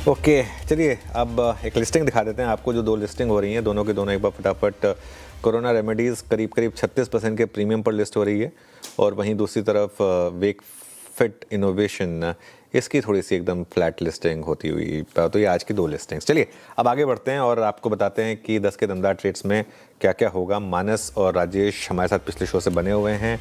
Okay, चलिए अब एक लिस्टिंग दिखा देते हैं आपको। जो दो लिस्टिंग हो रही हैं दोनों की दोनों एक बार फटाफट। कोरोना रेमेडीज़ करीब करीब 36% के प्रीमियम पर लिस्ट हो रही है, और वहीं दूसरी तरफ वेक फिट इनोवेशन, इसकी थोड़ी सी एकदम फ्लैट लिस्टिंग होती हुई। तो ये आज की दो लिस्टिंग्स। चलिए अब आगे बढ़ते हैं और आपको बताते हैं कि 10 के दमदार ट्रेड्स में क्या क्या होगा। मानस और राजेश हमारे साथ पिछले शो से बने हुए हैं,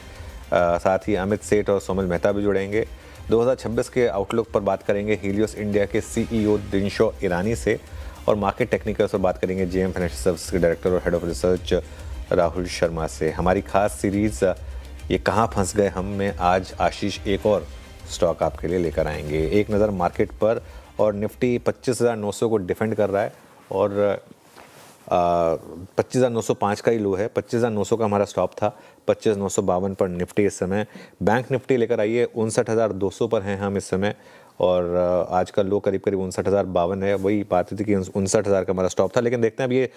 साथ ही अमित सेठ और सोमल मेहता भी जुड़ेंगे। 2026 के आउटलुक पर बात करेंगे हीलियोस इंडिया के सीईओ दिनशो ईरानी से, और मार्केट टेक्निकल्स पर बात करेंगे जेएम फाइनेंशियल सर्विसेज के डायरेक्टर और head of research Rahul Sharma से। हमारी खास सीरीज़ ये कहाँ फंस गए हम में आज आशीष एक और स्टॉक आपके लिए लेकर आएंगे। एक नज़र मार्केट पर, और निफ्टी 25,900 को डिफेंड कर रहा है, और 25,905 का ही लो है। 25,900 का हमारा स्टॉप था, 25,952 पर निफ्टी इस समय। बैंक निफ्टी लेकर आइए 59,200 पर हैं हम इस समय, और आज का लो करीब करीब 59,052 है। वही बात थी कि 59,000 का हमारा स्टॉप था, लेकिन देखते हैं अब ये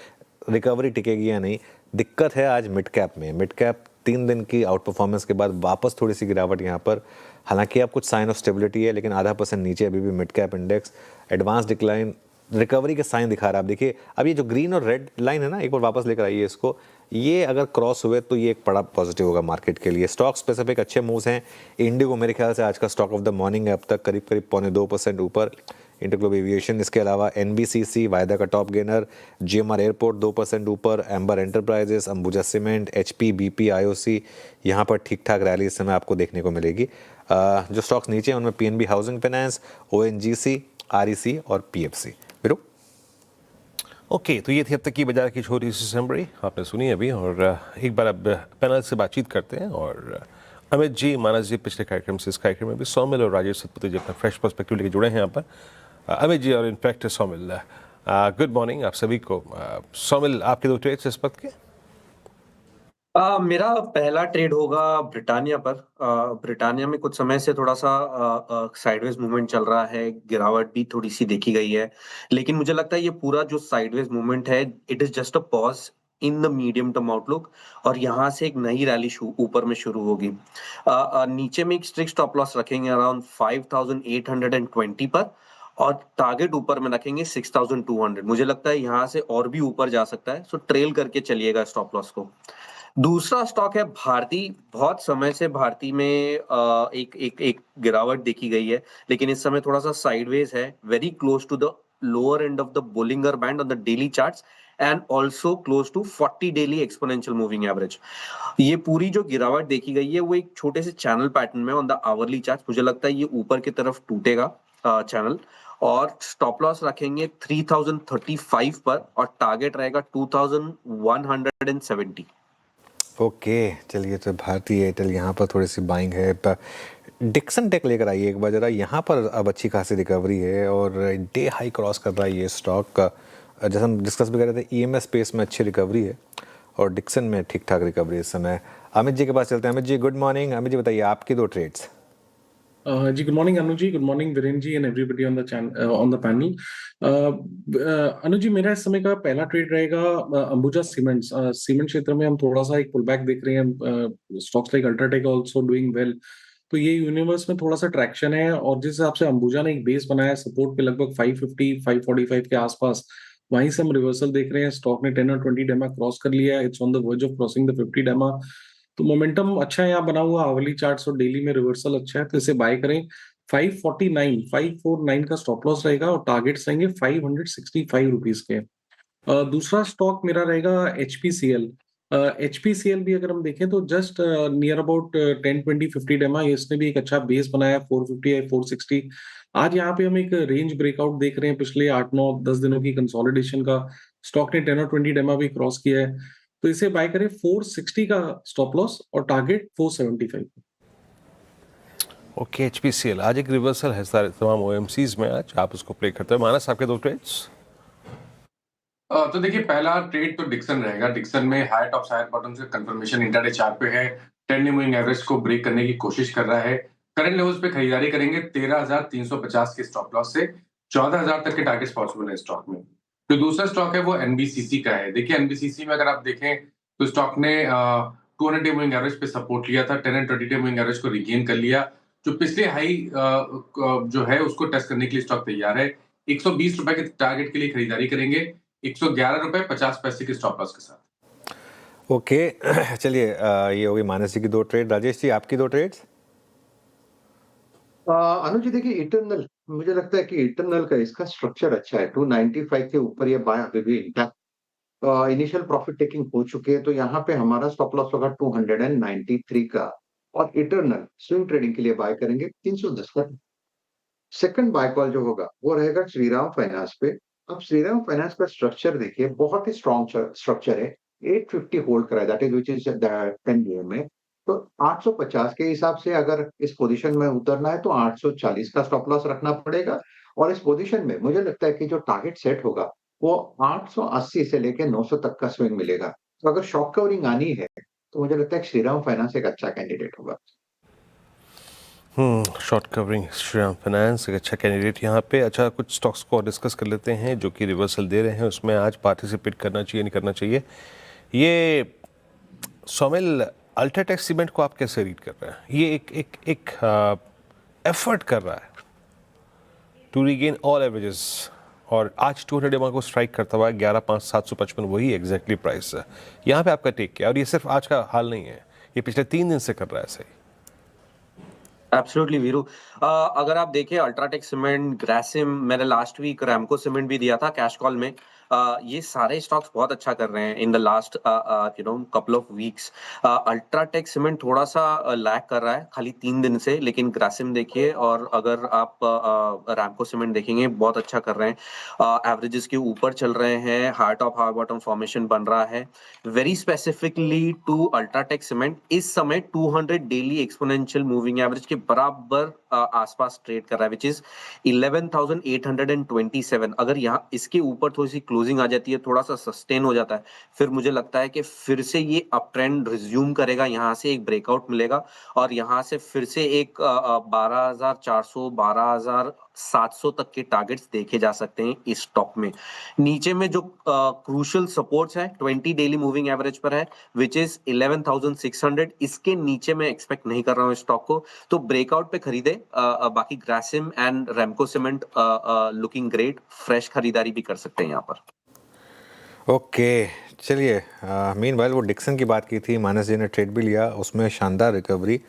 रिकवरी टिकेगी या नहीं। दिक्कत है आज मिड कैप में। मिड कैप 3 दिन की आउट परफॉर्मेंस के बाद वापस थोड़ी सी गिरावट यहाँ पर। हालांकि अब कुछ साइन ऑफ स्टेबिलिटी है, लेकिन आधा % नीचे अभी भी mid cap index. Advance decline recovery के साइन दिखा रहा है। आप देखिए अब ये जो ग्रीन और रेड लाइन है ना, एक बार वापस लेकर आइए इसको। ये अगर क्रॉस हुए तो ये एक बड़ा पॉजिटिव होगा मार्केट के लिए। स्टॉक स्पेसिफिक अच्छे मूव्स हैं। इंडिगो मेरे ख्याल से आज का स्टॉक ऑफ द मॉर्निंग है अब तक, करीब करीब 0.25% ऊपर। इंटरग्लोब एविएशन, इसके अलावा एनबीसीसी वायदा का टॉप गेनर। जीएमआर एयरपोर्ट 2% ऊपर। Amber enterprises, Ambuja cement, HP, BP, IOC, यहाँ पर ठीक ठाक रैली इस समय आपको देखने को मिलेगी। जो स्टॉक्स नीचे हैं उनमें PNB housing finance, ONGC, REC और पीएफसी। फिर ओके, तो ये थी अब तक की बाजार की छोटी सी समरी आपने सुनी अभी, और एक बार अब पैनल से बातचीत करते हैं। और अमित जी, मानस जी पिछले कार्यक्रम से इस कार्यक्रम में भी सौमिल और राजेश सतपति जी अपना फ्रेश पर्सपेक्टिव लेके जुड़े हैं यहाँ पर। अमित जी और इनफैक्ट सौमिल, गुड मॉर्निंग आप सभी को। सौमिल, आपके दो ट्रेड्स इस वक्त के? मेरा पहला ट्रेड होगा ब्रिटानिया पर। ब्रिटानिया में कुछ समय से थोड़ा सा साइडवेज मूवमेंट चल रहा है, गिरावट भी थोड़ी सी देखी गई है, लेकिन मुझे लगता है ये पूरा जो साइडवेज मूवमेंट है, it is just a pause in the medium term outlook, और यहाँ से एक नई रैली ऊपर में शुरू होगी। नीचे में एक स्ट्रिक्ट स्टॉप लॉस रखेंगे अराउंड 5,820 पर, और टारगेट ऊपर में रखेंगे 6,200। मुझे लगता है यहाँ से और भी ऊपर जा सकता है, सो ट्रेल करके चलिएगा स्टॉप लॉस को। दूसरा स्टॉक है भारती। बहुत समय से भारती में एक एक एक गिरावट देखी गई है, लेकिन इस समय थोड़ा सा साइडवेज है, very close to the lower end of the Bollinger band on the daily charts, and also close to 40 daily exponential moving average. ये पूरी जो गिरावट देखी गई है वो एक छोटे से चैनल पैटर्न में ऑन द आवरली चार्ट। मुझे लगता है ये ऊपर की तरफ टूटेगा चैनल, और स्टॉप लॉस रखेंगे 3035 पर, और टारगेट रहेगा 2170। ओके, चलिए तो भारतीय एयरटेल यहाँ पर थोड़ी सी बाइंग है। डिक्सन टेक लेकर आइए एक बार ज़रा। यहाँ पर अब अच्छी खासी रिकवरी है, और डे हाई क्रॉस कर रहा है ये स्टॉक। जैसे हम डिस्कस भी कर रहे थे, ईएमएस स्पेस में अच्छी रिकवरी है, और डिक्सन में ठीक ठाक रिकवरी इस समय। अमित जी के पास चलते हैं। Amit ji, good morning. अमित जी बताइए आपकी दो ट्रेड्स। जी, good morning Anu ji, good morning Viren ji and everybody on the channel, on the panel. Anu ji, मेरा इस समय का पहला ट्रेड रहेगा अंबुजा सीमेंट्स। सीमेंट क्षेत्र में हम थोड़ा सा एक पुल बैक देख रहे हैं। Stocks like UltraTech also doing well, तो ये यूनिवर्स में थोड़ा सा ट्रैक्शन है, और जिस हिसाब से अंबुजा ने एक बेस बनाया है सपोर्ट पे लगभग 550 545 के आसपास, वहीं से हम रिवर्सल देख रहे हैं। स्टॉक ने 10 और 20 डेमा क्रॉस कर लिया है, it's on the verge of crossing the 50 डेमा। तो मोमेंटम अच्छा है यहाँ बना हुआ, आवली चार्ट्स और डेली में रिवर्सल अच्छा है, तो इसे बाय करें। 549 का स्टॉप लॉस रहेगा, और टारगेट्स रहेंगे 565 रुपीज के। दूसरा स्टॉक मेरा रहेगा एचपीसीएल। एचपीसीएल भी अगर हम देखें तो जस्ट नियर अबाउट 10-20-50 डेमा, इसने भी एक अच्छा बेस बनाया 450 या 460। आज यहाँ पे हम एक रेंज ब्रेकआउट देख रहे हैं पिछले 8-9-10 दिनों की कंसोलिडेशन का। स्टॉक ने 10 और 20 डेमा भी क्रॉस किया है, तो इसे बाय करें 460 का स्टॉप लॉस, और टारगेट 475। ओके, एचपीसीएल आज एक रिवर्सल है सारे तमाम ओएमसीज में, आज आप उसको प्ले करते हैं। मानस, आपके दो ट्रेड्स? तो देखिए, पहला ट्रेड तो डिक्सन रहेगा। डिक्सन में हाई टॉप हायर बॉटम से कंफर्मेशन इंट्राडे चार्ट पे है, 10 मूविंग एवरेज को ब्रेक करने की कोशिश कर रहा है। करंट लेवल्स पे खरीदारी करेंगे 13,350 के स्टॉप लॉस से। 14,000 तक के टारगेट्स पॉसिबल है स्टॉक में। जो दूसरा स्टॉक है वो एनबीसीसी का है। देखिए, एनबीसीसी में अगर आप देखें तो स्टॉक ने 200 डे मूविंग एवरेज पे सपोर्ट लिया था, 10 एंड 20 डे मूविंग एवरेज को रिगेन कर लिया। जो पिछले हाई जो है उसको टेस्ट करने के लिए स्टॉक तैयार है। 120 रुपए के टारगेट के लिए खरीदारी करेंगे, 111 रुपए 50 पैसे के स्टॉप लॉस के साथ। ओके चलिए ये होगी मानस जी की 2 ट्रेड। राजेश जी आपकी 2 ट्रेड्स? अनुज जी देखिए इटरनल मुझे लगता है कि इटरनल का इसका स्ट्रक्चर अच्छा है 295 के ऊपर ये बाय अभी भी इंटैक्ट इनिशियल प्रॉफिट टेकिंग हो चुकी है तो यहाँ पे हमारा स्टॉप लॉस होगा 293 का और इटरनल स्विंग ट्रेडिंग के लिए बाय करेंगे 310 का। सेकंड बाय कॉल जो होगा वो रहेगा श्रीराम फाइनेंस पे। अब श्रीराम फाइनेंस का स्ट्रक्चर देखिए बहुत ही स्ट्रॉन्ग स्ट्रक्चर है 850 होल्ड करा है that is which is 10 year में। तो 850 के हिसाब से अगर इस पोजीशन में उतरना है तो 840 का स्टॉप लॉस रखना पड़ेगा और इस पोजीशन में मुझे लगता है कि जो टारगेट सेट होगा वो 880 से लेके 900 तक का स्विंग मिलेगा। तो अगर शॉर्ट कवरिंग आनी है तो मुझे लगता है कि श्रीराम फाइनेंस एक अच्छा कैंडिडेट होगा। शॉर्ट कवरिंग श्रीराम फाइनेंस एक अच्छा कैंडिडेट यहाँ पे। अच्छा कुछ स्टॉक्स को और डिस्कस कर लेते हैं जो कि रिवर्सल दे रहे हैं, उसमें आज पार्टिसिपेट करना चाहिए नहीं करना चाहिए। ये सौमिल अल्ट्राटेक सीमेंट को आप कैसे रीड कर रहे हैं? ये एक एफर्ट कर रहा है टू रीगेन ऑल एवरेजेस और आज 200 EMA को स्ट्राइक करता हुआ 11,500-755 वही एग्जैक्टली प्राइस है। यहाँ पे आपका टेक क्या? और ये सिर्फ आज का हाल नहीं है, ये पिछले 3 दिन से कर रहा है सही। एब्सोल्युटली वीरू। अगर आप देखें अल्ट्राटेक सीमेंट, ग्रासिम, मैंने लास्ट वीक रैमको सीमेंट भी दिया था कैश कॉल में। ये सारे स्टॉक्स बहुत अच्छा कर रहे हैं in the last couple of weeks. UltraTech cement थोड़ा सा लैग कर रहा है खाली 3 दिन से, लेकिन ग्रासिम देखिए और अगर आप रैमको सीमेंट देखेंगे बहुत अच्छा कर रहे हैं, एवरेजेस के ऊपर चल रहे हैं, high top high bottom formation बन रहा है। Very specifically to UltraTech cement इस समय 200 डेली एक्सपोनेंशियल मूविंग एवरेज के बराबर आसपास ट्रेड कर रहा है, विच इज 11,827। अगर यहाँ इसके ऊपर थोड़ी सी क्लोजिंग आ जाती है, थोड़ा सा सस्टेन हो जाता है, फिर मुझे लगता है कि फिर से ये अप ट्रेंड रिज्यूम करेगा, यहाँ से एक ब्रेकआउट मिलेगा और यहाँ से फिर से एक 12,400 12,700 तक के टारगेट्स देखे जा सकते हैं इस स्टॉक में। नीचे में जो क्रूशियल सपोर्ट्स है 20 डेली मूविंग एवरेज पर है, विच इज 11,600। इसके नीचे मैं एक्सपेक्ट नहीं कर रहा हूँ स्टॉक को, तो ब्रेकआउट पे खरीदे। बाकी Grasim and Ramco cement looking great, fresh खरीदारी भी कर सकते हैं यहाँ पर। ओके चलिए मीनवाइल वो डिक्सन की बात की थी, मानस जी ने ट्रेड भी लिया, उसमें शानदार रिकवरी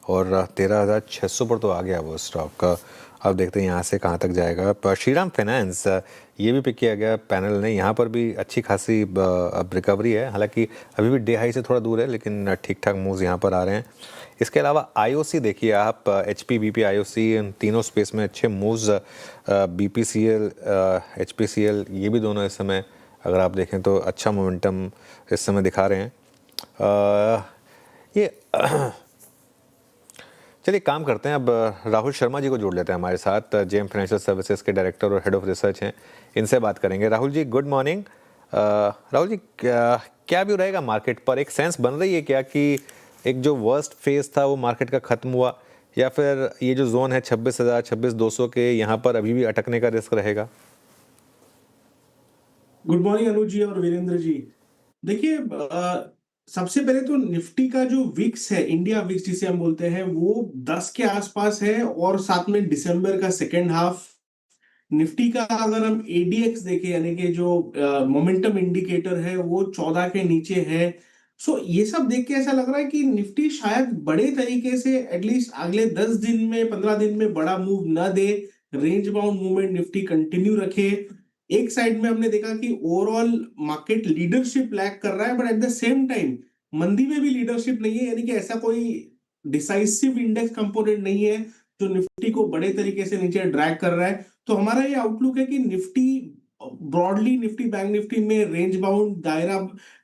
और 13,600 पर तो आ गया वो स्टॉक का। अब देखते हैं यहाँ से कहाँ तक जाएगा। पर श्रीराम फाइनेंस ये भी पिक किया गया पैनल ने, यहाँ पर भी अच्छी खासी अब रिकवरी है, हालांकि अभी भी डे हाई से थोड़ा दूर है लेकिन ठीक ठाक मूव्स यहाँ पर आ रहे हैं। इसके अलावा आईओसी देखिए आप, एचपी बीपी आईओसी इन तीनों स्पेस में अच्छे मूव्स, बीपीसीएल एचपीसीएल ये भी दोनों इस समय अगर आप देखें तो अच्छा मोमेंटम इस समय दिखा रहे हैं। ये चलिए काम करते हैं, अब राहुल शर्मा जी को जोड़ लेते हैं हमारे साथ, जेएम फाइनेंशियल सर्विसेज के डायरेक्टर और हेड ऑफ रिसर्च हैं, इनसे बात करेंगे। Rahul ji good morning. राहुल जी क्या व्यू रहेगा मार्केट पर? एक सेंस बन रही है क्या कि एक जो वर्स्ट फेज था वो मार्केट का खत्म हुआ, या फिर ये जो जोन है 26,000 26,200 के यहाँ पर अभी भी अटकने का रिस्क रहेगा? गुड मॉर्निंग अनुज जी और वीरेंद्र जी। देखिए सबसे पहले तो निफ्टी का जो विक्स है, इंडिया विक्स जिसे हम बोलते हैं, वो 10 के आसपास है और साथ में दिसंबर का सेकेंड हाफ। निफ्टी का अगर हम एडीएक्स देखें यानी कि जो मोमेंटम इंडिकेटर है वो 14 के नीचे है। सो ये सब देख के ऐसा लग रहा है कि निफ्टी शायद बड़े तरीके से एटलीस्ट अगले 10 दिन में 15 दिन में बड़ा मूव ना दे, range bound movement Nifty continue रखे। एक साइड में हमने देखा कि ओवरऑल मार्केट लीडरशिप लैग कर रहा है, but at the same time मंदी में भी लीडरशिप नहीं है, यानी कि ऐसा कोई डिसाइसिव इंडेक्स कंपोनेंट नहीं है जो निफ्टी को बड़े तरीके से नीचे ड्रैग कर रहा है। तो हमारा ये आउटलुक है कि Nifty broadly, Nifty bank Nifty में रेंज बाउंड दायरा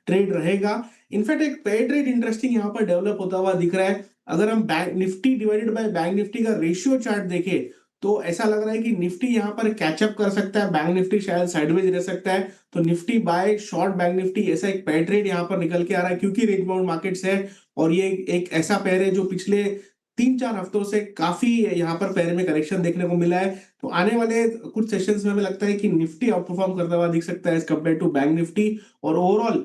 ट्रेड रहेगा। इनफैक्ट एक पेयर ट्रेड इंटरेस्टिंग यहाँ पर डेवलप होता हुआ दिख रहा है। अगर हम bank Nifty divided by Bank Nifty का रेशियो चार्ट देखें तो ऐसा लग रहा है कि निफ्टी यहाँ पर कैचअप कर सकता है, बैंक निफ्टी शायद साइडवेज रह सकता है। तो Nifty buy short Bank Nifty ऐसा एक पेयर ट्रेड यहाँ पर निकल के आ रहा है, क्योंकि रेंज बाउंड मार्केट्स है और ये एक ऐसा पेयर है जो पिछले 3-4 हफ्तों से काफी यहाँ पर पेयर में करेक्शन देखने को मिला है। तो आने वाले कुछ सेशंस में हमें लगता है कि निफ्टी आउट परफॉर्म करता हुआ दिख सकता है as compare to Bank Nifty. और ओवरऑल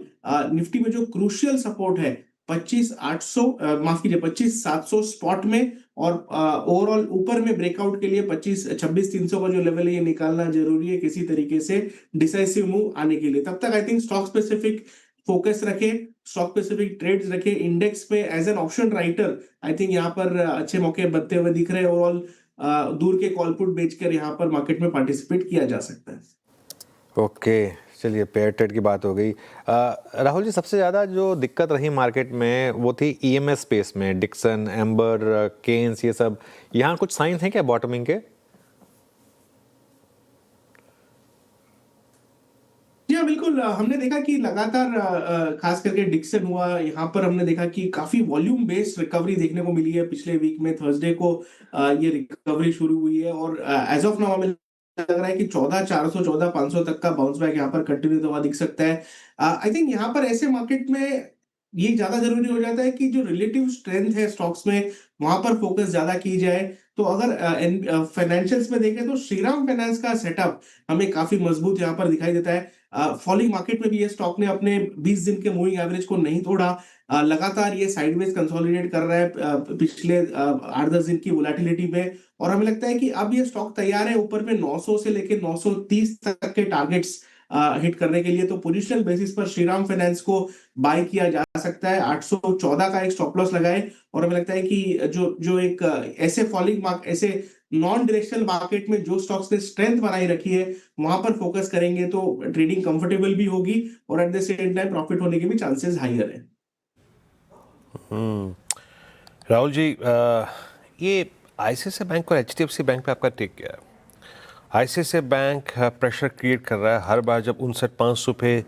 निफ्टी में जो क्रूशियल सपोर्ट है 25,700 स्पॉट में और ओवरऑल ऊपर में ब्रेकआउट के लिए 26-300 का जो लेवल है ये निकालना जरूरी है किसी तरीके से डिसाइसिव मूव आने के लिए। तब तक I think stock specific focus रखें, स्टॉक स्पेसिफिक ट्रेड्स रखें, इंडेक्स पे as an option writer I think यहाँ पर अच्छे मौके बनते हुए दिख रहे हैं। ओवरऑल दूर के कॉल पुट बेचकर यहाँ पर मार्केट में पार्टिसिपेट किया जा सकता है। ओके, चलिए पेयर ट्रेड की बात हो गई। राहुल जी, सबसे ज़्यादा जो दिक्कत रही मार्केट में वो थी ईएमएस स्पेस में, डिक्सन, एम्बर, केन्स, ये सब। यहाँ कुछ साइंस हैं क्या बॉटमिंग के? जी हाँ, बिल्कुल। हमने देखा कि लगातार खास करके डिक्सन हुआ, यहाँ पर हमने देखा कि काफी वॉल्यूम बेस्ड रिकवरी देखने को मिली है। पिछले वीक में थर्सडे को ये रिकवरी शुरू हुई है और एज ऑफ नाउ हमें लग रहा है कि 14,400 14,500 तक का बाउंस बैक यहाँ पर कंटिन्यू हुआ दिख सकता है। आई थिंक यहाँ पर ऐसे मार्केट में ये ज्यादा जरूरी हो जाता है कि जो रिलेटिव स्ट्रेंथ है स्टॉक्स में वहां पर फोकस ज्यादा की जाए। तो अगर फाइनेंशियल्स में देखें तो श्रीराम फाइनेंस का सेटअप हमें काफी मजबूत यहाँ पर दिखाई देता है। फॉलिंग मार्केट में भी ये स्टॉक ने अपने 20 दिन के मूविंग एवरेज को नहीं तोड़ा। लगातार ये साइडवेज कंसोलिडेट कर रहा है पिछले 8-10 दिन की वोलेटिलिटी में, और हमें लगता है कि अब ये स्टॉक तैयार है ऊपर में 900 से लेकर 930 तक के टारगेट्स हिट करने के लिए। तो पोजिशनल बेसिस पर श्रीराम फाइनेंस को बाय किया जा सकता है। 814 का एक स्टॉप लॉस लगाए, और हमें लगता है कि जो एक ऐसे फॉलिंग मार्केट, ऐसे नॉन डायरेक्शनल मार्केट में जो स्टॉक्स ने स्ट्रेंथ बनाई रखी है वहां पर फोकस करेंगे तो ट्रेडिंग कंफर्टेबल भी होगी और at the same time profit होने के भी चांसेस हाईयर है। राहुल जी, ये आईसीआईसीआई बैंक और एचडीएफसी बैंक पे आपका टेक क्या है? आईसीआईसीआई बैंक प्रेशर क्रिएट कर रहा है हर बार जब 59,500 पे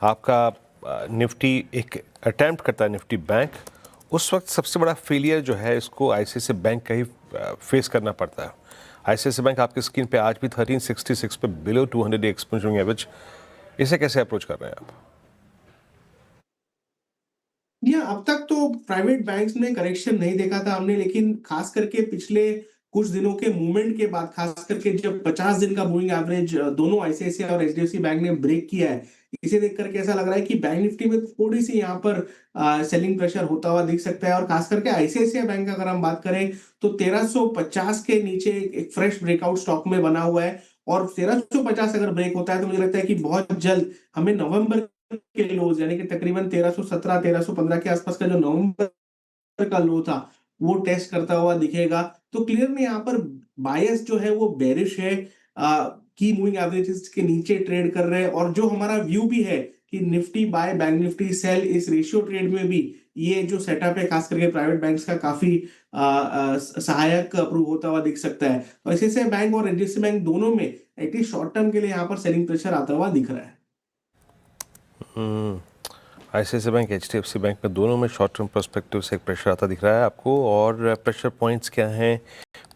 आपका निफ्टी एक अटैम्प्ट करता है निफ्टी बैंक, उस वक्त सबसे बड़ा फेलियर जो है इसको आईसीआईसीआई बैंक का ही फेस करना पड़ता है। आईसीआईसीआई बैंक आपकी स्क्रीन पे आज भी 1366 पे बिलो 200 डे एक्सपोनेंशियल एवरेज, इसे कैसे अप्रोच कर रहे हैं आप? जी हाँ, अब तक तो प्राइवेट बैंक्स में करेक्शन नहीं देखा था हमने, लेकिन खास करके पिछले कुछ दिनों के मूवमेंट के बाद, खास करके जब 50 दिन का मूविंग एवरेज दोनों आईसीआईसीआई और एचडीएफसी बैंक ने ब्रेक किया है, इसे देख करके ऐसा लग रहा है कि बैंक निफ्टी में थोड़ी सी यहाँ पर सेलिंग प्रेशर होता हुआ दिख सकता है। और खास करके आईसीआईसीआई बैंक का अगर हम बात करें तो 1350 के नीचे एक फ्रेश ब्रेकआउट स्टॉक में बना हुआ है, और 1350 अगर ब्रेक होता है तो मुझे लगता है कि बहुत जल्द हमें नवंबर के लोज यानी कि तकरीबन 1317 1315 के आसपास का जो नवंबर का लो था वो टेस्ट करता हुआ दिखेगा। तो क्लियरली यहाँ पर बायस जो है वो बेरिश है, की मूविंग एवरेजेस के नीचे ट्रेड कर रहे हैं, और जो हमारा व्यू भी है कि Nifty buy Bank Nifty sell इस रेशियो ट्रेड में भी ये जो सेटअप है खास करके प्राइवेट बैंक्स का काफी सहायक प्रूव होता हुआ दिख सकता है। तो ऐसे बैंक और एचडीएफसी बैंक दोनों में एटलीस्ट शॉर्ट टर्म के लिए यहाँ पर सेलिंग प्रेशर आता हुआ दिख रहा है। आईसीआईसीआई बैंक, एचडीएफसी बैंक में दोनों में शॉर्ट टर्म पर्सपेक्टिव से एक प्रेशर आता दिख रहा है आपको, और प्रेशर पॉइंट्स क्या हैं?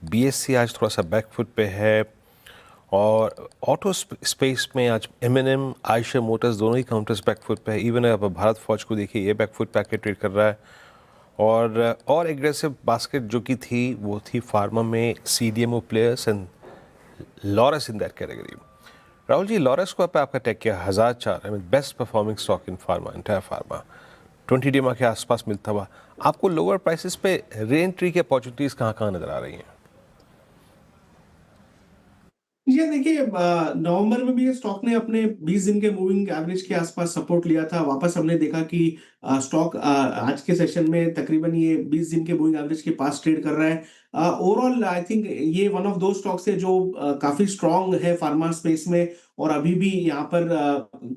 बीएससी आज थोड़ा सा बैकफुट पे है, और ऑटो स्पेस में आज एमएनएम, आयशर मोटर्स दोनों ही काउंटर्स बैकफुट पे है। इवन अब भारत फौज को देखिए, ये बैकफुट पे आके ट्रेड कर रहा है। और एग्रेसिव बास्केट जो की थी वो थी फार्मा में CDMO players and Laurus in that category. Rahul ji, Laurus को आपका टेक किया 1004, I mean best performing stock in pharma, entire pharma, 20 DEMA के आसपास मिलता हुआ। आपको लोअर प्राइसेस पे री एंट्री की अपॉर्चुनिटीज कहाँ नजर आ रही हैं? ये देखिए, नवंबर में भी ये स्टॉक ने अपने 20 दिन के मूविंग एवरेज के आसपास सपोर्ट लिया था। वापस हमने देखा कि स्टॉक आज के सेशन में तकरीबन ये 20 दिन के मूविंग एवरेज के पास ट्रेड कर रहा है। ओवरऑल आई थिंक ये वन ऑफ दो स्टॉक्स है जो काफी स्ट्रांग है फार्मा स्पेस में, और अभी भी यहाँ पर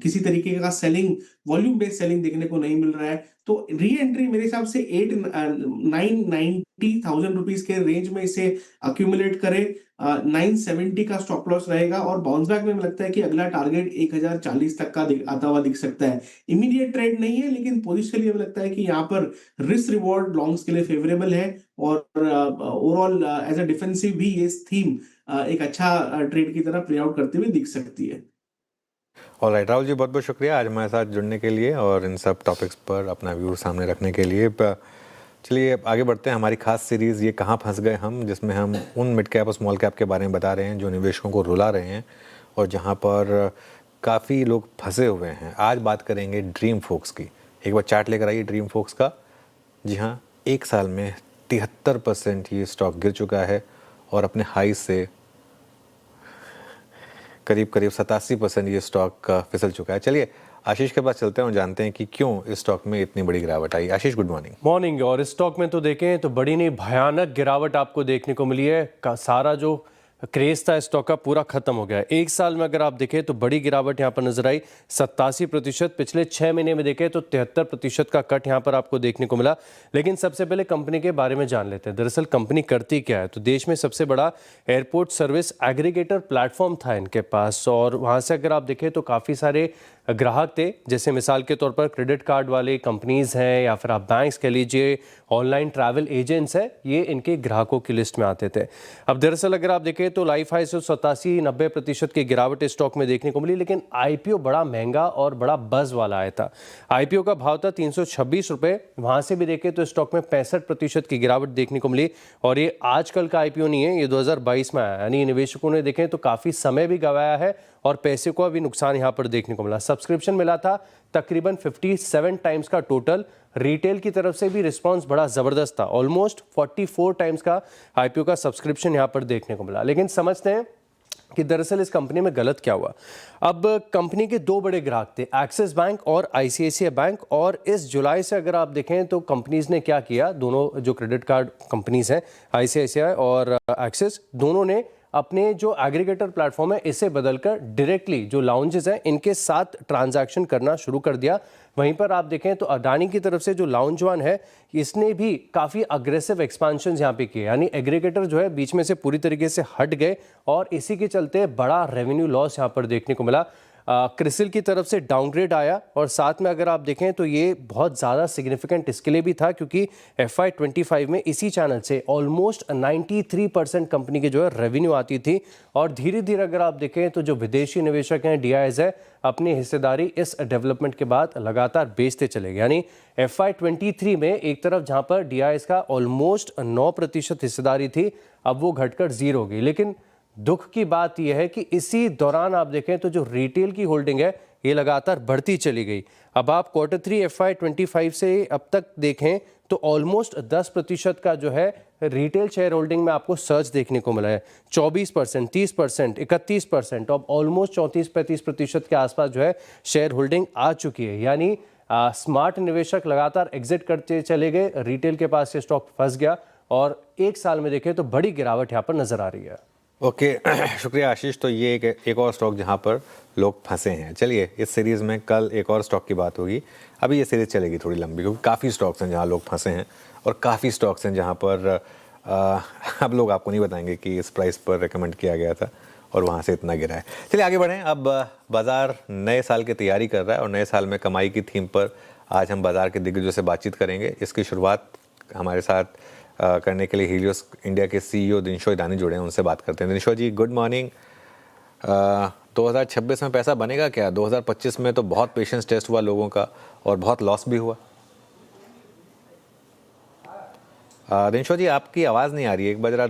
किसी तरीके का सेलिंग, वॉल्यूम बेस्ड सेलिंग देखने को नहीं मिल रहा है। तो री एंट्री मेरे हिसाब से 8,990,000 रुपीज के रेंज में इसे अक्यूमुलेट करे। 970 का स्टॉप लॉस रहेगा, और बाउंस बैक में मुझे लगता है कि अगला टारगेट 1040 तक का आता हुआ दिख सकता है। इमीडिएट ट्रेड नहीं है, लेकिन पोजिशनली मुझे लगता है कि यहाँ पर रिस्क रिवॉर्ड लॉन्ग्स के लिए फेवरेबल है, और ओवरऑल एज अ डिफेंसिव भी ये थीम एक अच्छा ट्रेड की तरह प्ले आउट करते हुए दिख सकती है। ऑलराइट राहुल जी, बहुत बहुत शुक्रिया आज हमारे साथ जुड़ने के लिए और इन सब टॉपिक्स पर अपना व्यू सामने रखने के लिए। चलिए आगे बढ़ते हैं। हमारी खास सीरीज़ ये कहाँ फंस गए हम, जिसमें हम उन मिड कैप और स्मॉल कैप के बारे में बता रहे हैं जो निवेशकों को रुला रहे हैं और जहाँ पर काफ़ी लोग फंसे हुए हैं। आज बात करेंगे ड्रीम फोक्स की। एक बार चार्ट लेकर आइए ड्रीम फोक्स का। जी हाँ, एक साल में 73% ये स्टॉक गिर चुका है और अपने हाई से करीब करीब 87% ये स्टॉक फिसल चुका है। चलिए आशीष के पास चलते हैं और जानते हैं कि क्यों इस स्टॉक में इतनी बड़ी गिरावट आई। आशीष, गुड मॉर्निंग। मॉर्निंग। और इस स्टॉक में तो देखें तो बड़ी नहीं भयानक गिरावट आपको देखने को मिली है। सारा जो क्रेज था स्टॉक का पूरा खत्म हो गया है। एक साल में अगर आप देखें तो बड़ी गिरावट यहाँ पर नजर आई 87%। पिछले 6 महीने में देखें तो 73% का कट यहाँ पर आपको देखने को मिला। लेकिन सबसे पहले कंपनी के बारे में जान लेते हैं। दरअसल कंपनी करती क्या है, तो देश में सबसे बड़ा एयरपोर्ट सर्विस एग्रीगेटर प्लेटफॉर्म था इनके पास और वहाँ से अगर आप देखें तो काफ़ी सारे ग्राहक थे, जैसे मिसाल के तौर पर क्रेडिट कार्ड वाले कंपनीज हैं या फिर आप बैंक्स कह लीजिए, ऑनलाइन ट्रैवल एजेंट्स हैं, ये इनके ग्राहकों की लिस्ट में आते थे। अब दरअसल अगर आप देखें तो लाइफ हाई से 87-90% की गिरावट इस स्टॉक में देखने को मिली। लेकिन आईपीओ बड़ा महंगा और बड़ा बज वाला आया था। आईपीओ का भाव था 326 रुपये, वहाँ से भी देखें तो स्टॉक में 65% की गिरावट देखने को मिली। और ये आजकल का आईपीओ नहीं है, ये 2022 में आया, यानी निवेशकों ने देखें तो काफ़ी समय भी गंवाया है और पैसे को भी नुकसान यहाँ पर देखने को मिला। सब्सक्रिप्शन मिला था तकरीबन 57 टाइम्स का टोटल। रिटेल की तरफ से भी रिस्पांस बड़ा ज़बरदस्त था, ऑलमोस्ट 44 टाइम्स का आईपीओ का सब्सक्रिप्शन यहाँ पर देखने को मिला। लेकिन समझते हैं कि दरअसल इस कंपनी में गलत क्या हुआ। अब कंपनी के 2 बड़े ग्राहक थे, एक्सिस बैंक और आईसीआईसीआई बैंक। और इस जुलाई से अगर आप देखें तो कंपनीज ने क्या किया, दोनों जो क्रेडिट कार्ड कंपनीज हैं आईसीआईसीआई और एक्सिस, दोनों ने अपने जो एग्रीगेटर प्लेटफॉर्म है इसे बदलकर डायरेक्टली जो लाउंजेस हैं इनके साथ ट्रांजैक्शन करना शुरू कर दिया। वहीं पर आप देखें तो अडानी की तरफ से जो लाउंज वन है इसने भी काफ़ी अग्रेसिव एक्सपांशन यहाँ पे किए, यानी एग्रीगेटर जो है बीच में से पूरी तरीके से हट गए और इसी के चलते बड़ा रेवेन्यू लॉस यहाँ पर देखने को मिला। क्रिसिल की तरफ से डाउनग्रेड आया और साथ में अगर आप देखें तो ये बहुत ज़्यादा सिग्निफिकेंट इसके लिए भी था क्योंकि FY25 में इसी चैनल से ऑलमोस्ट 93% कंपनी के जो है रेवेन्यू आती थी। और धीरे धीरे अगर आप देखें तो जो विदेशी निवेशक हैं DIIs है अपनी हिस्सेदारी इस डेवलपमेंट के बाद लगातार बेचते चले गए, यानी FY23 में एक तरफ जहाँ पर DIIs का ऑलमोस्ट 9% हिस्सेदारी थी, अब वो घटकर 0 हो गई। लेकिन दुख की बात यह है कि इसी दौरान आप देखें तो जो रिटेल की होल्डिंग है ये लगातार बढ़ती चली गई। अब आप Q3 FY25 से अब तक देखें तो ऑलमोस्ट 10% का जो है रिटेल शेयर होल्डिंग में आपको सर्च देखने को मिला है। 24%, 30%, 31%, अब ऑलमोस्ट 34-35% के आसपास जो है शेयर होल्डिंग आ चुकी है। यानी स्मार्ट निवेशक लगातार एग्जिट करते चले गए, रिटेल के पास ये स्टॉक फंस गया और एक साल में देखें तो बड़ी गिरावट यहाँ पर नजर आ रही है। ओके शुक्रिया आशीष। तो ये एक और स्टॉक जहाँ पर लोग फंसे हैं। चलिए इस सीरीज़ में कल एक और स्टॉक की बात होगी। अभी ये सीरीज़ चलेगी थोड़ी लंबी क्योंकि काफ़ी स्टॉक्स हैं जहाँ लोग फंसे हैं और काफ़ी स्टॉक्स हैं जहाँ पर अब लोग आपको नहीं बताएंगे कि इस प्राइस पर रिकमेंड किया गया था और वहाँ से इतना गिरा है। चलिए आगे बढ़ें। अब बाज़ार नए साल की तैयारी कर रहा है और नए साल में कमाई की थीम पर आज हम बाज़ार के दिग्गजों से बातचीत करेंगे। इसकी शुरुआत हमारे साथ करने के लिए हीलियोस इंडिया के CEO दिनशो ईरानी जुड़े हैं, उनसे बात करते हैं। दिनशो जी, गुड मॉर्निंग। 2026 में पैसा बनेगा क्या? 2025 में तो बहुत पेशेंस टेस्ट हुआ लोगों का और बहुत लॉस भी हुआ। दिनशो जी, आपकी आवाज़ नहीं आ रही है, एक बार जरा।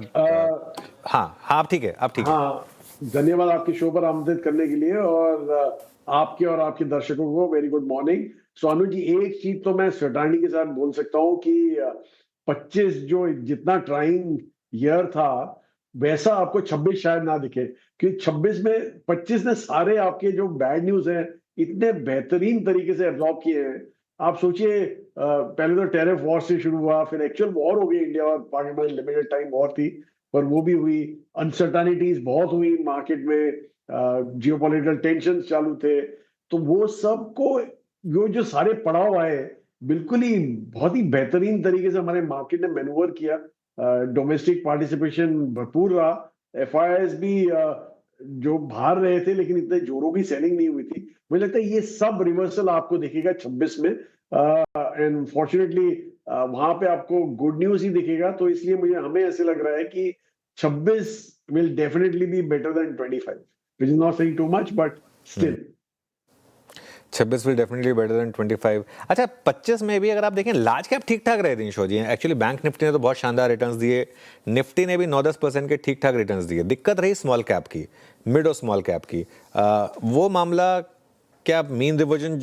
हाँ, आप ठीक है, आप ठीक है। हाँ, धन्यवाद आपके शो पर आमंत्रित करने के लिए और आपके और आपके दर्शकों को very good morning. Sonu ji, एक चीज तो मैं सर्टेनिटी के साथ बोल सकता हूँ कि 25 जो जितना ट्राइंग ईयर था वैसा आपको 26 शायद ना दिखे, क्योंकि 26 में 25 ने सारे आपके जो बैड न्यूज हैं इतने बेहतरीन तरीके से एब्जॉर्ब किए हैं। आप सोचिए, पहले तो टैरिफ वॉर से शुरू हुआ, फिर एक्चुअल वॉर हो गई, इंडिया और पाकिस्तान लिमिटेड टाइम वॉर थी पर वो भी हुई, अनसर्टेनिटीज बहुत हुई मार्केट में, जियोपॉलिटिकल टेंशन चालू थे, तो वो सबको जो सारे पड़ाव आए बिल्कुल ही बहुत ही बेहतरीन तरीके से हमारे मार्केट ने मैन्यूवर किया। डोमेस्टिक पार्टिसिपेशन भरपूर रहा, FIIs भी जो बाहर रहे थे लेकिन इतने जोरों की सेलिंग नहीं हुई थी। मुझे लगता है ये सब रिवर्सल आपको दिखेगा 26 में एंड फॉर्चुनेटली वहां पे आपको गुड न्यूज ही दिखेगा। तो इसलिए हमें ऐसे लग रहा है कि 26 will definitely be better than 25, which is not saying too much but still 26 will definitely better than 25। अच्छा, 25 में भी अगर आप देखें लार्ज कैप ठीक ठाक रहे दिनशो जी। एक्चुअली बैंक निफ्टी ने तो बहुत शानदार रिटर्न्स दिए, निफ्टी ने भी 9-10% के ठीक ठाक रिटर्न्स दिए। दिक्कत रही स्मॉल कैप की, मिड और स्मॉल कैप की। वो मामला क्या मीन रिवर्जन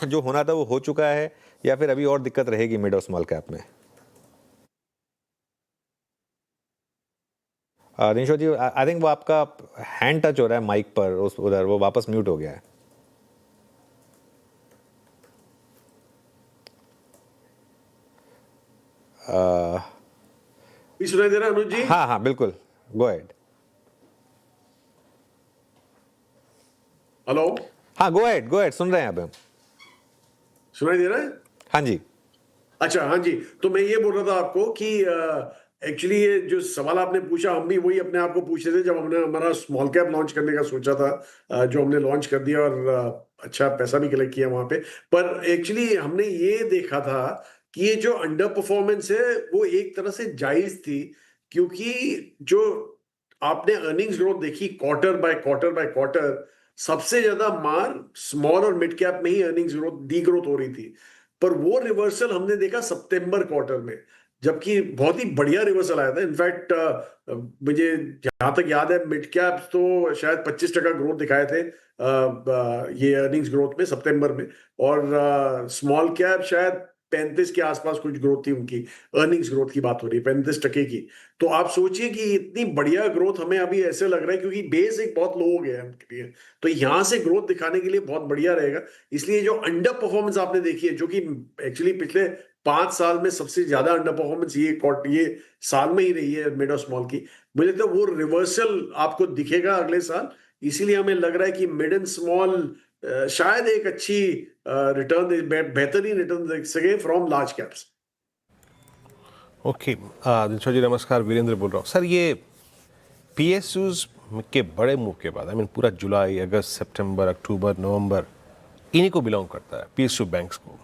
जो होना था वो हो चुका है या फिर अभी और दिक्कत रहेगी मिड और स्मॉल कैप में? दिनशो जी, आई थिंक वो आपका हैंड टच हो रहा है माइक पर, उस उधर वो वापस म्यूट हो गया है। भी सुनाई दे रहा है अनुज जी? हाँ हाँ बिल्कुल, गो अहेड। हेलो, हाँ गो अहेड, सुन रहे हैं अब हम। सुनाई दे रहा है? हाँ जी। अच्छा, हाँ जी। तो मैं ये बोल रहा था आपको कि एक्चुअली ये जो सवाल आपने पूछा, हम भी वही अपने आप को पूछ रहे थे जब हमने हमारा स्मॉल कैप लॉन्च करने का सोचा था, जो हमने लॉन्च कर दिया और अच्छा पैसा भी कलेक्ट किया वहां पे। पर एक्चुअली हमने ये देखा था कि ये जो अंडर परफॉर्मेंस है वो एक तरह से जायज थी, क्योंकि जो आपने अर्निंग्स ग्रोथ देखी quarter by quarter by quarter, सबसे ज्यादा मार स्मॉल और मिड कैप में ही अर्निंग्स ग्रोथ डी ग्रोथ हो रही थी। पर वो रिवर्सल हमने देखा सितंबर क्वार्टर में, जबकि बहुत ही बढ़िया रिवर्सल आया था। इनफैक्ट मुझे जहां तक याद है मिड कैप्स तो शायद 25% ग्रोथ दिखाए थे ये अर्निंग्स ग्रोथ में सितंबर में, और स्मॉल कैप शायद 35 के आसपास कुछ ग्रोथ थी उनकी। अर्निंग्स ग्रोथ की बात हो रही है 35% की। तो आप सोचिए कि इतनी बढ़िया ग्रोथ हमें अभी ऐसे लग रहा है, क्योंकि बेस एक बहुत लो हो गया है उनके लिए, तो यहां से ग्रोथ दिखाने के लिए बहुत बढ़िया रहेगा। इसलिए जो अंडर परफॉर्मेंस आपने देखी है, जो कि एक्चुअली पिछले 5 साल में सबसे ज्यादा अंडर परफॉर्मेंस ये साल में ही रही है मिड और स्मॉल की, मुझे लगता है वो रिवर्सल आपको दिखेगा अगले साल। इसीलिए हमें लग रहा है कि मिड एंड स्मॉल शायद एक अच्छी रिटर्न, बेहतरीन रिटर्न देख सके from large caps. Okay, Dinshaw ji नमस्कार, वीरेंद्र बोल रहा हूँ। सर, ये पीएसयूज के बड़े मूव के बाद, आई मीन पूरा जुलाई, अगस्त, सितंबर, अक्टूबर, नवंबर इन्हीं को बिलोंग करता है, पीएसयू बैंक्स को।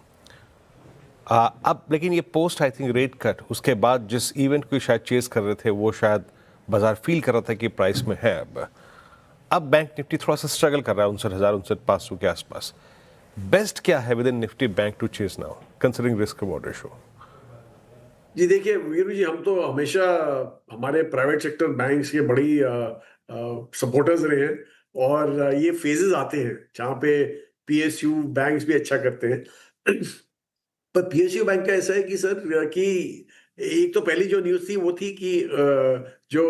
अब लेकिन ये post I think rate cut, उसके बाद जिस इवेंट को शायद चेस कर रहे थे वो शायद बाजार फील कर रहा था कि प्राइस में है। अब बैंक निफ्टी थोड़ा सा स्ट्रगल कर रहा है 59,000-59,500 के आसपास। बेस्ट क्या है within Nifty bank to chase now considering risk reward ratio? जी देखिए वीरू जी, हम तो हमेशा हमारे प्राइवेट सेक्टर बैंक्स के बड़ी सपोर्टर्स रहे हैं, और ये फेजेस आते हैं जहाँ पे पीएसयू बैंक्स भी अच्छा करते हैं। पर पीएसयू बैंक का ऐसा है कि सर कि एक तो पहली जो न्यूज़ थी वो थी कि जो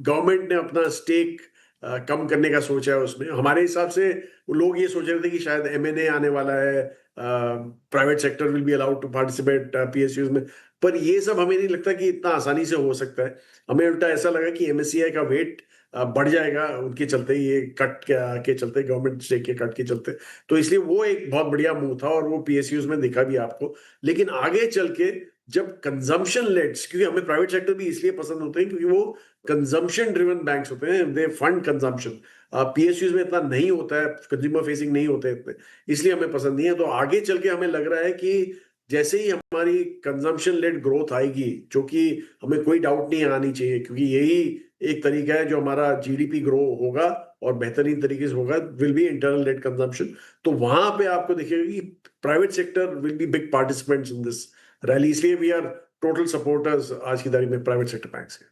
गवर्नमेंट ने अपना स्टेक कम करने का सोचा है उसमें। हमारे हिसाब से वो लोग ये सोच रहे थे कि शायद एमएनए आने वाला है, private sector will be allowed to participate PSUs में। पर ये सब हमें नहीं लगता कि इतना आसानी से हो सकता है। हमें उल्टा ऐसा लगा कि एमएससीआई का वेट बढ़ जाएगा उनके चलते, ये कट के चलते, गवर्नमेंट स्टेक के कट के चलते। तो इसलिए वो एक बहुत बढ़िया मूव था और वो पीएसयूज में दिखा भी आपको। लेकिन आगे चल के जब कंजम्पशन लेड्स, क्योंकि हमें प्राइवेट सेक्टर भी इसलिए पसंद होते हैं क्योंकि वो कंजम्पशन ड्रिवन बैंक्स होते हैं, दे फंड कंजम्पशन। पीएसयूज में इतना नहीं होता है, कंज्यूमर फेसिंग नहीं होते इतने, इसलिए हमें पसंद नहीं है। तो आगे चल के हमें लग रहा है कि जैसे ही हमारी कंजम्पशन लेड ग्रोथ आएगी, जो कि हमें कोई डाउट नहीं आनी चाहिए, क्योंकि यही एक तरीका है जो हमारा जीडीपी ग्रो होगा और बेहतरीन तरीके से होगा, will be internal led consumption. तो वहां पे आपको दिखेगा कि private sector will be big participants in this rally. इसलिए वी आर टोटल सपोर्टर्स आज की तारीख में प्राइवेट सेक्टर बैंक्स के।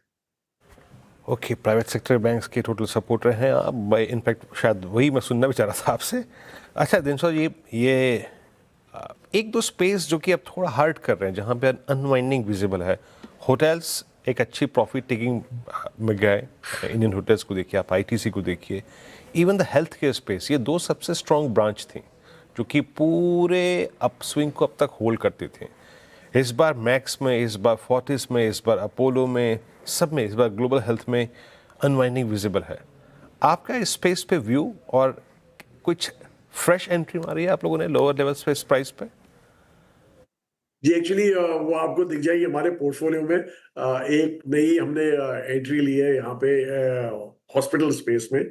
ओके, प्राइवेट सेक्टर बैंक्स के टोटल सपोर्टर हैं आप। इनफैक्ट शायद वही मैं सुनना भी चाह रहा था आपसे। अच्छा दिनशो जी, ये एक दो स्पेस जो कि अब थोड़ा हर्ट कर रहे हैं, जहाँ पे अनवाइंडिंग विजिबल है। होटल्स एक अच्छी प्रॉफिट टेकिंग में गए, इंडियन होटल्स को देखिए आप, आईटीसी को देखिए, even the health care space, ये दो सबसे स्ट्रॉन्ग ब्रांच थी जो कि पूरे अपस्विंग को अब तक होल्ड करते थे। इस बार मैक्स में, इस बार फोर्टिस में, इस बार अपोलो में, सब में, इस बार ग्लोबल हेल्थ में अनवाइंडिंग विजिबल है। आपका इस स्पेस पे व्यू, और कुछ फ्रेश एंट्री मारी है आप लोगों ने लोअर लेवल स्पेस प्राइस पे? जी एक्चुअली वो आपको दिख जाएगी हमारे पोर्टफोलियो में। एक नई हमने एंट्री ली है यहाँ पे हॉस्पिटल स्पेस में।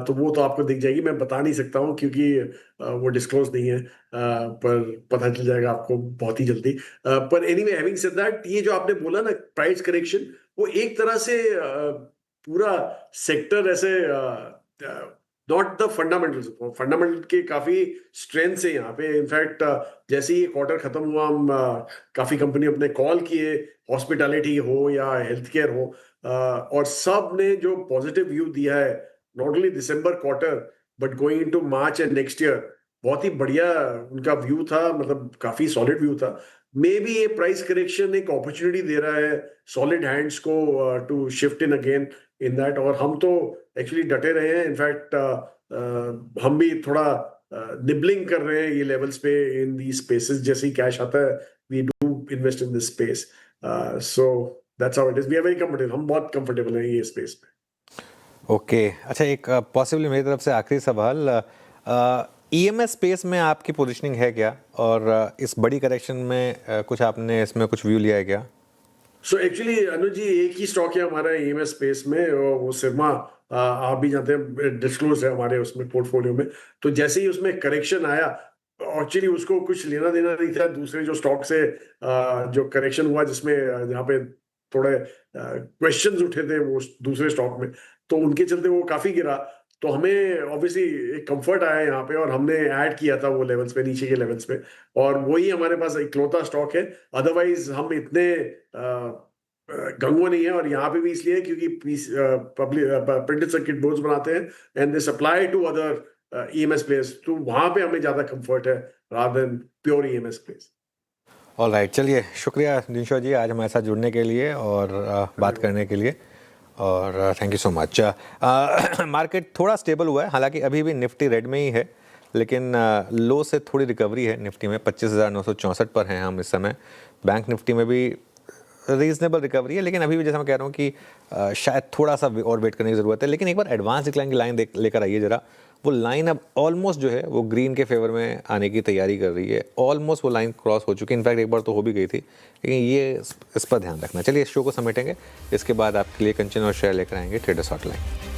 तो वो तो आपको दिख जाएगी, मैं बता नहीं सकता हूँ क्योंकि वो डिस्क्लोज नहीं है, पर पता चल जाएगा आपको बहुत ही जल्दी। पर एनीवे, हैविंग सेड दैट, ये जो आपने बोला ना प्राइस करेक्शन, वो एक तरह से पूरा सेक्टर ऐसे नॉट द फंडामेंटल्स, फंडामेंटल के काफी स्ट्रेंथ है यहाँ पे। इनफैक्ट जैसे ही ये क्वार्टर खत्म हुआ, हम काफी कंपनी अपने कॉल किए, हॉस्पिटैलिटी हो या हेल्थ केयर हो, और सब ने जो पॉजिटिव व्यू दिया है, not only December quarter but going into March and next year, बहुत ही बढ़िया उनका व्यू था, मतलब काफी सॉलिड व्यू था। मे बी ये प्राइस करेक्शन एक अपॉर्चुनिटी दे रहा है सॉलिड हैंड्स को to shift in again in that, और हम तो एक्चुअली डटे रहे हैं। इनफैक्ट हम भी थोड़ा निबलिंग कर रहे हैं ये लेवल्स पे इन दी स्पेसेस, जैसे ही कैश आता है we do invest in this space, so that's how it is. We are very comfortable, हम बहुत कंफर्टेबल हैं ये स्पेस में। ओके अच्छा, एक पॉसिबली मेरी तरफ से आखिरी सवाल, ईएमएस स्पेस में आपकी पोजीशनिंग है क्या, और इस बड़ी करेक्शन में कुछ आपने इसमें कुछ व्यू लिया है क्या? सो एक्चुअली अनुज जी एक ही स्टॉक है हमारा ईएमएस स्पेस में, और वो सिरमा, आप भी जानते हैं डिस्क्लोज है हमारे उसमें पोर्टफोलियो में। तो जैसे ही उसमें करेक्शन आया, एक्चुअली उसको कुछ लेना देना नहीं था दूसरे जो स्टॉक से, जो करेक्शन हुआ जिसमें जहाँ पे थोड़े क्वेश्चंस उठे थे वो दूसरे स्टॉक में, तो उनके चलते वो काफी गिरा। तो हमें ऑब्वियसली एक कंफर्ट आया यहाँ पे, और हमने ऐड किया था वो लेवल्स पे, नीचे के लेवल्स पे, और वही हमारे पास इकलौता स्टॉक है। अदरवाइज हम इतने गंगो नहीं है, और यहाँ पे भी इसलिए क्योंकि प्रिंटेड सर्किट बोर्ड्स बनाते हैं and they supply to other EMS players, तो वहां पे हमें ज्यादा कंफर्ट है rather than pure EMS players. Alright, चलिए शुक्रिया दिनशो जी आज हमारे साथ जुड़ने के लिए और बात करने के लिए, और thank you so much. Market थोड़ा स्टेबल हुआ है, हालांकि अभी भी निफ्टी रेड में ही है, लेकिन लो से थोड़ी रिकवरी है निफ्टी में। 25,964 पर हैं हम इस समय। बैंक निफ्टी में भी रीजनेबल रिकवरी है, लेकिन अभी भी जैसा मैं कह रहा हूँ कि शायद थोड़ा सा और वेट करने की ज़रूरत है। लेकिन एक बार एडवांस डिक्लाइन की लाइन लेकर आइए ज़रा, वो लाइन अब ऑलमोस्ट जो है वो ग्रीन के फेवर में आने की तैयारी कर रही है। ऑलमोस्ट वो लाइन क्रॉस हो चुकी है, इनफैक्ट एक बार तो हो भी गई थी, लेकिन ये इस पर ध्यान रखना। चलिए इस शो को समेटेंगे, इसके बाद आपके लिए कंचन और शेयर लेकर आएंगे ट्रेडर्स हॉटलाइन।